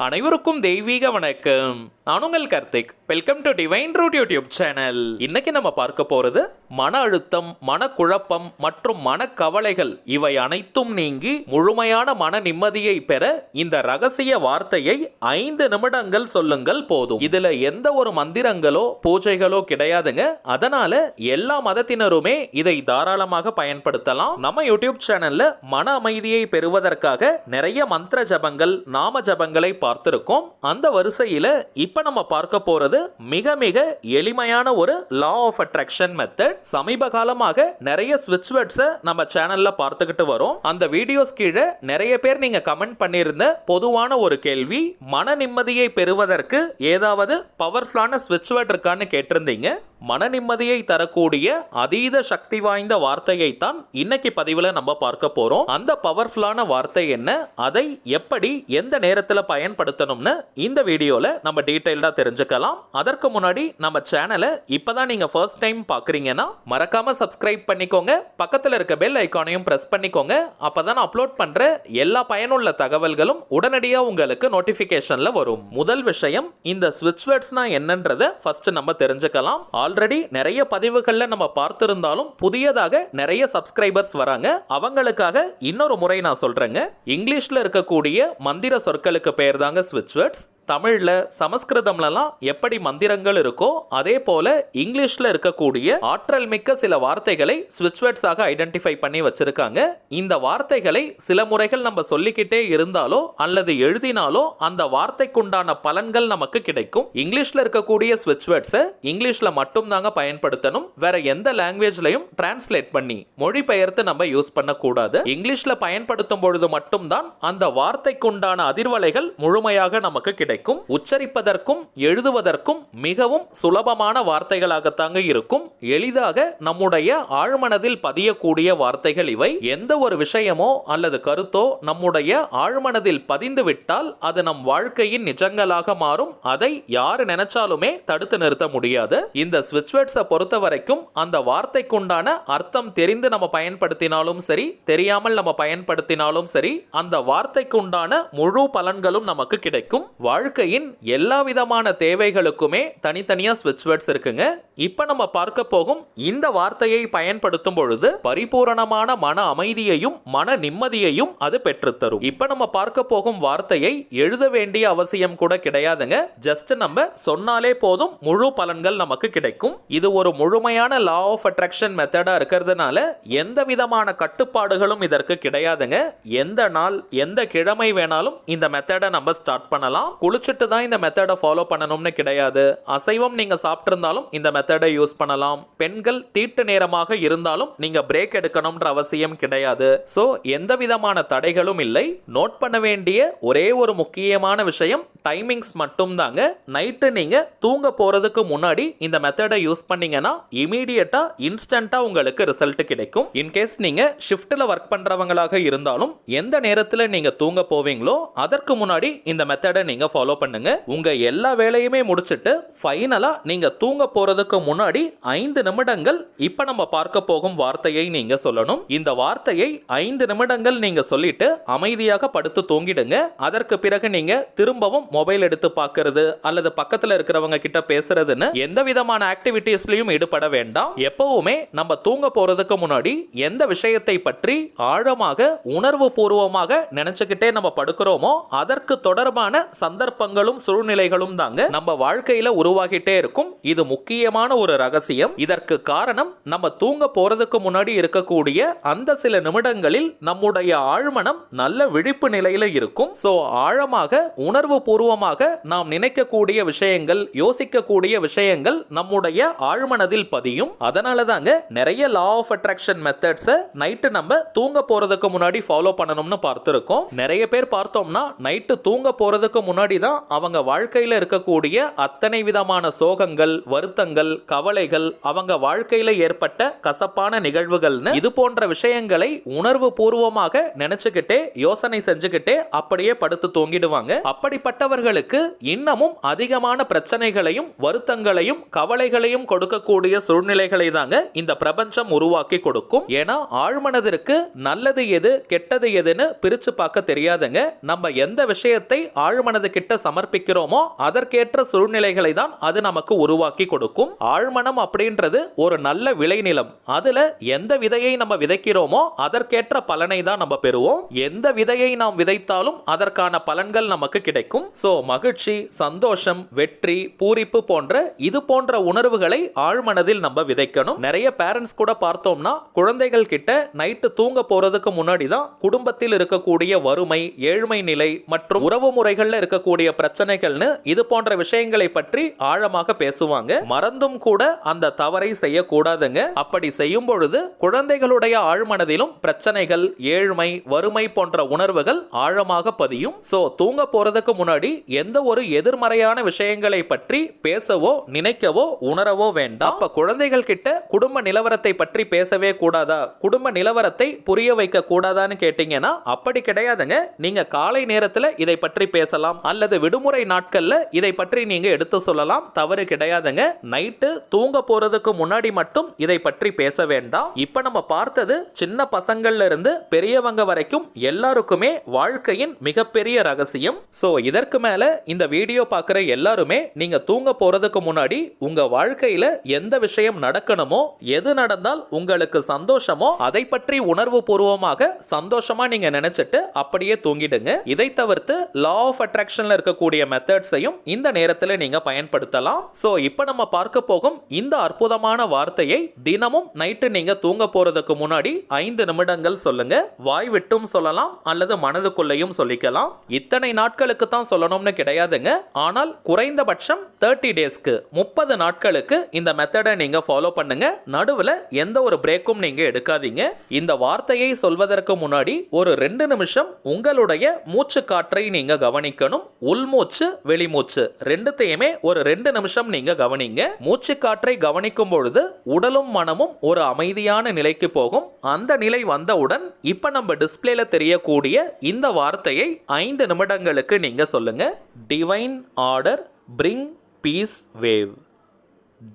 அனைவருக்கும் தெய்வீக வணக்கம். நான் உங்கள் Karthik. Welcome to divine root YouTube channel. இன்னைக்கு நம்ம பார்க்க போறது மன அழுத்தம், மனக்குழப்பம் மற்றும் மனக்கவலைகள் இவை அனைத்தும் நீங்கி முழுமையான மன நிம்மதியை பெற இந்த ரகசிய வார்த்தையை 5 நிமிடங்கள் சொல்லுங்கள் போதும். இதுல எந்த ஒரு மந்திரங்களோ பூஜைகளோ கிடையாதுங்க. அதனால எல்லா மதத்தினருமே இதை தாராளமாக பயன்படுத்தலாம். நம்ம யூடியூப் சேனல்ல மன அமைதியை பெறுவதற்காக நிறைய மந்திர ஜபங்கள், நாம ஜபங்களை பார்த்திருக்கோம். அந்த வரிசையில இப்ப நம்ம பார்க்க போறது மிக மிக எளிமையான ஒரு லா ஆஃப் அட்ராக்ஷன் மெத்தட். சமீப காலமாக நிறைய ஸ்விட்ச் வேர்ட்ஸ் நம்ம சேனல்ல பார்த்துக்கிட்டு வரோம். அந்த வீடியோஸ் கீழே நிறைய பேர் நீங்க கமெண்ட் பண்ணியிருந்த பொதுவான ஒரு கேள்வி, மன நிம்மதியை பெறுவதற்கு ஏதாவது பவர்ஃபுல்லான ஸ்விட்ச் வேர்ட் இருக்கான்னு கேட்டிருந்தீங்க. மன நிம்மதியை தரக்கூடிய அதீத சக்தி வாய்ந்த வார்த்தையை தான் இன்னைக்கு பதிவுல நம்ம பார்க்க போறோம். அந்த பவர்ஃபுல்லான வார்த்தை என்ன, அதை எப்படி எந்த நேரத்தில் பயன்படுத்தணும்னு இந்த வீடியோல நம்ம டீடைல்டா தெரிஞ்சுக்கலாம். அதற்கு முன்னாடி நம்ம சேனலை இப்பதான் நீங்க ஃபர்ஸ்ட் டைம் பாக்குறீங்கன்னா மறக்காம சப்ஸ்கிரைப் பண்ணிக்கோங்க. பக்கத்துல இருக்க பெல் ஐகானையும் பிரஸ் பண்ணிக்கோங்க. அப்பதான் அப்லோட் பண்ற எல்லா பயனுள்ள தகவல்களும் உடனடியாக உங்களுக்கு நோட்டிபிகேஷன்ல வரும். முதல் விஷயம், இந்த ஸ்விட்ச் வேர்ட்ஸ்னா என்னன்றதை ஃபர்ஸ்ட் நம்ம தெரிஞ்சுக்கலாம். ஆல்ரெடி நிறைய பதிவுகள்ல நம்ம பார்த்திருந்தாலும் புதியதாக நிறைய சப்ஸ்கிரைபர்ஸ் வராங்க. அவங்களுக்காக இன்னொரு முறை நான் சொல்றேங்க. இங்கிலீஷ்ல இருக்கக்கூடிய மந்திர சொற்களுக்கு பெயர் தாங்க ஸ்விட்ச் வேர்ட்ஸ். தமிழ்ல, சமஸ்கிருதம்லாம் எப்படி மந்திரங்கள் இருக்கோ அதே போல இங்கிலீஷ்ல இருக்கக்கூடிய ஆற்றல் மிக்க சில வார்த்தைகளை ஸ்விட்ச் வேர்ட்ஸாக ஐடென்டிஃபை பண்ணி வச்சிருக்காங்க. இந்த வார்த்தைகளை சில முறைகள் நம்ம சொல்லிக்கிட்டே இருந்தாலோ அல்லது எழுதினாலோ அந்த வார்த்தைக்குண்டான பலன்கள் நமக்கு கிடைக்கும். இங்கிலீஷ்ல இருக்கக்கூடிய ஸ்விட்ச் வேர்ட்ஸை இங்கிலீஷ்ல மட்டும் தாங்க பயன்படுத்தணும். வேற எந்த லாங்குவேஜ்லயும் டிரான்ஸ்லேட் பண்ணி மொழிபெயர்த்து நம்ம யூஸ் பண்ணக்கூடாது. இங்கிலீஷ்ல பயன்படுத்தும் பொழுது மட்டும்தான் அந்த வார்த்தைக்குண்டான அதிர்வலைகள் முழுமையாக நமக்கு கிடைக்கும். உச்சரிப்பதற்கும் எழுதுவதற்கும் மிகவும் சுலபமான வார்த்தைகளாகத்தாங்க இருக்கும். எளிதாக நம்முடைய ஆழ்மனதில் பதியக்கூடிய வார்த்தைகள் இவை. எந்த ஒரு விஷயமோ அல்லது கருத்தோ நம்முடைய ஆழ்மனதில் பதிந்து விட்டால் அது நம் வாழ்க்கையின் நிஜங்களாக மாறும். அதை யாரு நினைச்சாலுமே தடுத்து நிறுத்த முடியாது. இந்த ஸ்விட்ச் வேர்ட்ஸை பொறுத்த வரைக்கும் அந்த வார்த்தைக்குண்டான அர்த்தம் தெரிந்து நம்ம பயன்படுத்தினாலும் சரி, தெரியாமல் நம்ம பயன்படுத்தினாலும் சரி, அந்த வார்த்தைக்குண்டான முழு பலன்களும் நமக்கு கிடைக்கும். வாழ்க்கையின் எல்லா விதமான தேவைகளுக்குமே தனித்தனியா ஸ்விட்ச் வேர்ட்ஸ் இருக்குங்க. இப்ப நம்ம பார்க்க போகும் இந்த வார்த்தையை பயன்படுத்தும் பொழுது பரிபூரணமான மன அமைதியையும் மன நிம்மதியையும் அது பெற்றுத்தரும். இப்ப நம்ம பார்க்க போகும் வார்த்தையை எழுத வேண்டிய அவசியம் கூட கிடையாதுங்க. ஜஸ்ட் நம்ம சொன்னாலே போதும், முழு பலன்கள் நமக்கு கிடைக்கும். இது ஒரு முழுமையான லா ஆஃப் அட்ராக்ஷன் மெத்தடா இருக்கிறதுனால எந்த விதமான கட்டுப்பாடுகளும் இதற்கு கிடையாதுங்க. எந்த நாள் எந்த கிழமை வேணாலும் இந்த மெத்தடை நம்ம ஸ்டார்ட் பண்ணலாம். குளிச்சுட்டு தான் இந்த மெத்தடை ஃபாலோ பண்ணணும்னு கிடையாது. அசைவம் நீங்க சாப்பிட்டிருந்தாலும் இந்த மெத்தடை யூஸ் பண்ணலாம். பெண்கள் தீட்டு நேரமாக இருந்தாலும் நீங்க பிரேக் எடுக்கணும்ன்ற அவசியம் கிடையாது. சோ எந்த விதமான தடைகளும் இல்லை. நோட் பண்ண வேண்டிய ஒரே ஒரு முக்கியமான விஷயம் டைமிங்ஸ் மட்டும் தாங்க. நைட்டு நீங்க தூங்க போறதுக்கு முன்னாடி இந்த மெத்தடை யூஸ் பண்ணீங்கன்னா இமீடியட்டா இன்ஸ்டன்டா உங்களுக்கு ரிசல்ட் கிடைக்கும். இன்கேஸ் நீங்க ஷிஃப்ட்ல ஒர்க் பண்றவங்களாக இருந்தாலும் எந்த நேரத்துல நீங்க தூங்க போவீங்களோ அதற்கு முன்னாடி இந்த மெத்தடை நீங்க ஃபாலோ பண்ணுங்க. உங்க எல்லா வேலையுமே முடிச்சிட்டு ஃபைனலா நீங்க தூங்க போறதுக்கு முன்னாடி 5 நிமிடங்கள் இப்ப நம்ம பார்க்க போகும் வார்த்தையை நீங்க சொல்லணும். இந்த வார்த்தையை 5 நிமிடங்கள் நீங்க சொல்லிட்டு அமைதியாக படுத்து தூங்கிடுங்க. அதற்கு பிறகு நீங்க திரும்பவும் மொபைல் எடுத்து பார்க்கிறது அல்லது பக்கத்துல இருக்கிறவங்க கிட்ட பேசுறதுன்னு எந்த விதமான ஆக்டிவிட்டீஸ்லயும் ஈடுபட வேண்டாம். எப்பவுமே நம்ம தூங்க போறதுக்கு முன்னாடி எந்த விஷயத்தை பற்றி ஆழமாக உணர்வு பூர்வமாக நினைச்சுக்கிட்டே நம்ம படுக்கிறோமோ அதற்கு தொடர்பான சந்தர்ப்பங்களும் சூழ்நிலைகளும் தாங்க நம்ம வாழ்க்கையில உருவாகிட்டே இருக்கும். இது முக்கியமான ஒரு ரகசியம். இதற்கு காரணம் நம்ம தூங்க போறதுக்கு முன்னாடி இருக்கக்கூடிய அந்த சில நிமிடங்களில் நம்முடைய ஆழ்மனம் நல்ல விழிப்பு நிலையில இருக்கும். சோ ஆழமாக உணர்வு பூர்வமாக நாம் நினைக்கக்கூடிய விஷயங்கள், யோசிக்கக்கூடிய விஷயங்கள் நம்முடைய ஆழ்மனதில் பதியும். அதனால தாங்க நிறைய law of attraction methods night நம்ம தூங்க போறதுக்கு முன்னாடி ஃபாலோ பண்ணணும்னு பார்த்திருக்கோம். நிறைய பேர் பார்த்தோம்னா நைட்டு தூங்க போறதுக்கு முன்னாடி தான் அவங்க வாழ்க்கையில இருக்கக்கூடிய அத்தனை விதமான சோகங்கள், வருத்தங்கள், கவலைகள், அவங்க வாழ்க்கையில ஏற்பட்ட கசப்பான நிகழ்வுகள்னு இது போன்ற விஷயங்களை உணர்வு பூர்வமாக நினைச்சுக்கிட்டே யோசனை செஞ்சுக்கிட்டே அப்படியே படுத்து தூங்கிடுவாங்க. அப்படிப்பட்டவர்களுக்கு இன்னமும் அதிகமான பிரச்சனைகளையும் வருத்தங்களையும் கவலைகளையும் கொடுக்கக்கூடிய சூழ்நிலைகளை தாங்க இந்த பிரபஞ்சம் உருவாக்கி கொடுக்கும். ஏன்னா ஆழ்மனதிற்கு நல்லது எது கெட்டது எதுன்னு பிரிச்சு பார்க்க தெரியாதுங்க. நம்ம எந்த விஷயத்தை ஆழ்மனது கிட்ட கிட்ட சமர்ப்பிக்கிறோமோ அதற்கேற்ற சூழ்நிலைகளை தான் அது நமக்கு உருவாக்கி கொடுக்கும். ஆழ்மனம் அப்படின்றது ஒரு நல்ல விளைநிலம். அதுல எந்த விதையை நம்ம விதைக்கிறோமோ அதற்கேற்ற பலனை தான் நம்ம பெறுவோம். எந்த விதையை நாம் விதைத்தாலும் அதற்கான பலன்கள் நமக்கு கிடைக்கும். சோ மகிழ்ச்சி, சந்தோஷம், வெற்றி, பூரிப்பு போன்ற இது போன்ற உணர்வுகளை ஆழ்மனதில் நம்ம விதைக்கணும். நிறைய பேரண்ட்ஸ் கூட பார்த்தோம்னா குழந்தைகள் கிட்ட நைட்டு தூங்க போறதுக்கு முன்னாடி தான் குடும்பத்தில் இருக்கக்கூடிய வறுமை, ஏழ்மை நிலை மற்றும் உறவு முறைகள்ல இருக்கக்கூடிய பிரச்சனைகள்னு இது போன்ற விஷயங்களை பற்றி ஆழமாக பேசுவாங்க. மறந்தும் கூட அந்த தவறை செய்யக்கூடாதுங்க. அப்படி செய்யும் பொழுது குழந்தைகளுடைய ஆழ்மனதிலும் பிரச்சனைகள், ஏழ்மை, வறுமை போன்ற உணர்வுகள் ஆழமாக பதியும். சோ தூங்க போறதுக்கு முன்னாடி எந்த ஒரு எதிர்மறையான விஷயங்களை பற்றி பேசவோ நினைக்கவோ உணரவோ வேண்டாம். அப்ப குழந்தைகள் கிட்ட குடும்ப நிலவரத்தை பற்றி பேசவே கூடாதா, குடும்ப நிலவரத்தை புரிய வைக்க கூடாதான்னு கேட்டீங்கன்னா அப்படி கிடையாதுங்க. நீங்க காலை நேரத்துல இதை பற்றி பேசலாம், அல்லது விடுமுறை நாட்கள்ல இதை பற்றி நீங்க எடுத்து சொல்லலாம், தவறு கிடையாதுங்க. நைட்டு தூங்க போறதுக்கு முன்னாடி மட்டும் இதை பற்றி பேச வேண்டாம். இப்ப நம்ம பார்த்தது சின்ன பசங்கள்ல இருந்து பெரியவங்க வரைக்கும் எல்லாருக்குமே வாழ்க்கையின் மிகப்பெரிய ரகசியம். சோ இதற்கு மேல இந்த வீடியோ பார்க்குற எல்லாருமே நீங்க தூங்க போறதுக்கு முன்னாடி உங்க வாழ்க்கையில எந்த விஷயம் நடக்கணுமோ, எது நடந்தால் உங்களுக்கு சந்தோஷமோ அதை பற்றி உணர்வு பூர்வமாக சந்தோஷமா நீங்க நினைச்சிட்டு அப்படியே தூங்கிடுங்க. இதை தவிர்த்து லா ஆஃப் அட்ராக்ஷன்ல இருக்கக்கூடிய மெத்தட்ஸையும் இந்த நேரத்தில் நீங்க பயன்படுத்தலாம். சோ இப்போ நம்ம பார்க்க போகும் இந்த அற்புதமான வார்த்தையை தினமும் நைட்டு நீங்க தூங்க போறதுக்கு முன்னாடி 5 நிமிடங்கள் சொல்லுங்க. வாய் விட்டும் சொல்லலாம் அல்லது மனதுக்குள்ளேயும் சொல்லிக்கலாம். இத்தனை நாட்களுக்கு தான் சொல்லணும்னு கிடையாதுங்க. ஆனால் குறைந்தபட்சம் 30 டேஸ்க்கு 30 நாட்களுக்கு இந்த மெத்தடை நீங்க ஃபாலோ பண்ணுங்க. நடுவில் எந்த ஒரு பிரேக்கும் நீங்க எடுக்காதீங்க. இந்த வார்த்தையை சொல்வதற்கு முன்னாடி ஒரு 2 நிமிஷம் உங்களுடைய மூச்சு காற்றை நீங்க கவனிக்கணும். உள்மூச்சு, வெளிமூச்சு ரெண்டுத்தையுமே ஒரு 2 நிமிஷம் நீங்க கவனிங்க. மூச்சு காற்றை கவனிக்கும் பொழுது உடலும் மனமும் ஒரு அமைதியான நிலைக்கு போகும். அந்த நிலை வந்தவுடன் இப்ப நம்ம டிஸ்பிளேல தெரியக்கூடிய இந்த வார்த்தையை 5 நிமிடங்களுக்கு நீங்க சொல்லுங்க. Divine order bring piece wave.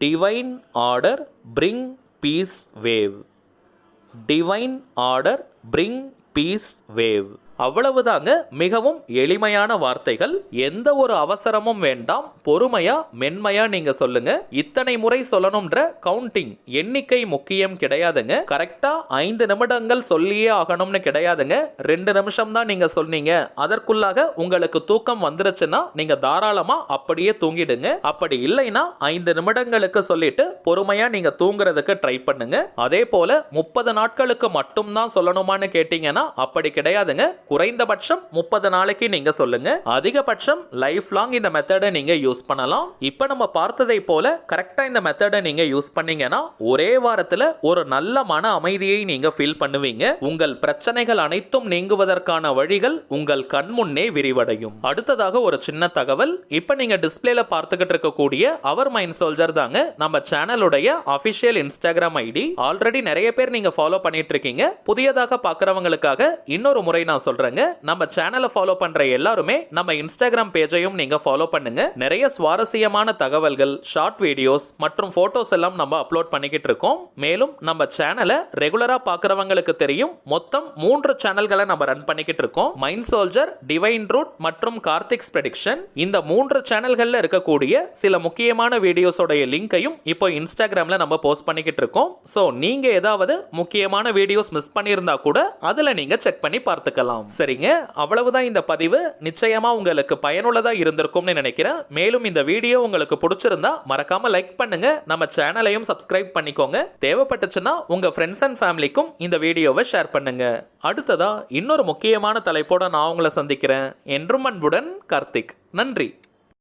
Divine order bring piece wave. Divine order bring piece wave. அவ்வளவுதாங்க. மிகவும் எளிமையான வார்த்தைகள். எந்த ஒரு அவசரமும் வேண்டாம். பொறுமையா மென்மையா நீங்க சொல்லுங்க. இத்தனை முறை சொல்லணும்ன்ற கவுண்டிங் எண்ணிக்கை முக்கியம் கிடையாதுங்க. கரெக்டா 5 நிமிடங்கள் சொல்லியே ஆகணும்னு கிடையாதுங்க. 2 நிமிஷம் தான் நீங்க சொன்னீங்க, அதற்குள்ளாக உங்களுக்கு தூக்கம் வந்துருச்சுன்னா நீங்க தாராளமா அப்படியே தூங்கிடுங்க. அப்படி இல்லைன்னா 5 நிமிடங்களுக்கு சொல்லிட்டு பொறுமையா நீங்க தூங்குறதுக்கு ட்ரை பண்ணுங்க. அதே போல 30 நாட்களுக்கு மட்டும் தான் சொல்லணுமான்னு கேட்டீங்கன்னா அப்படி கிடையாதுங்க. குறைந்தபட்சம் 30 நாளைக்கு நீங்க சொல்லுங்க. அதிகபட்சம் லைஃப் லாங் இந்த மெத்தடை நீங்க யூஸ் பண்ணலாம். இப்ப நம்ம பார்த்ததை போல கரெக்டா இந்த மெத்தடை நீங்க யூஸ் பண்ணீங்கன்னா ஒரே வாரத்துல ஒரு நல்ல மன அமைதியை நீங்க ஃபீல் பண்ணுவீங்க. உங்கள் பிரச்சனைகள் அனைத்தும் நீங்குவதற்கான வழிகள் உங்கள் கண் முன்னே விரிவடையும். அடுத்ததாக ஒரு சின்ன தகவல். இப்ப நீங்க டிஸ்பிளேல பார்த்துக்கிட்டு இருக்கக்கூடிய அவர் மைண்ட் சோல்ஜர் தாங்க நம்ம சேனலுடைய அபிஷியல் இன்ஸ்டாகிராம் ஐடி. ஆல்ரெடி நிறைய பேர் நீங்க ஃபாலோ பண்ணிட்டு இருக்கீங்க. புதியதாக பார்க்கறவங்களுக்காக இன்னொரு முறை நான் சொல்றேங்க. நம்ம சேனலை ஃபாலோ பண்ற எல்லாருமே நம்ம இன்ஸ்டாகிராம் பேஜையும் நீங்க ஃபாலோ பண்ணுங்க. நிறைய சுவாரஸ்யமான தகவல்கள், ஷார்ட் வீடியோஸ் மற்றும் போட்டோஸ் எல்லாம் நம்ம அப்லோட் பண்ணிக்கிட்டு இருக்கோம். மேலும் நம்ம சேனலை ரெகுலரா பார்க்கறவங்களுக்கு தெரியும், மொத்தம் 3 சேனல்களை நம்ம ரன் பண்ணிக்கிட்டு இருக்கோம். மைண்ட் சோல்ஜர், டிவைன் ரூட் மற்றும் கார்த்திக்ஸ் ப்ரெடிக்ஷன். இந்த 3 சேனல்கள்ல இருக்கக்கூடிய சில முக்கியமான வீடியோஸோட லிங்கையும் இப்போ இன்ஸ்டாகிராம்ல நம்ம போஸ்ட் பண்ணிக்கிட்டு இருக்கோம். சோ நீங்க ஏதாவது முக்கியமான வீடியோஸ் மிஸ் பண்ணியிருந்தா கூட அதுல நீங்க செக் பண்ணி பார்த்துக்கலாம். சரிங்க, அவ்வளவுதான் இந்த பதிவு. நிச்சயமா உங்களுக்கு பயனுள்ளதா இருந்திருக்கும்னு நினைக்கிறேன். மேலும் இந்த வீடியோ உங்களுக்கு பிடிச்சிருந்தா மறக்காம லைக் பண்ணுங்க. நம்ம சேனலையும் சப்ஸ்கிரைப் பண்ணிக்கோங்க. தேவைப்பட்டுச்சுன்னா உங்க ஃப்ரெண்ட்ஸ் அண்ட் ஃபேமிலிக்கும் இந்த வீடியோவை ஷேர் பண்ணுங்க. அடுத்ததா இன்னொரு முக்கியமான தலைப்போட நான் உங்களை சந்திக்கிறேன். என்றும் அன்புடன் கார்த்திக். நன்றி.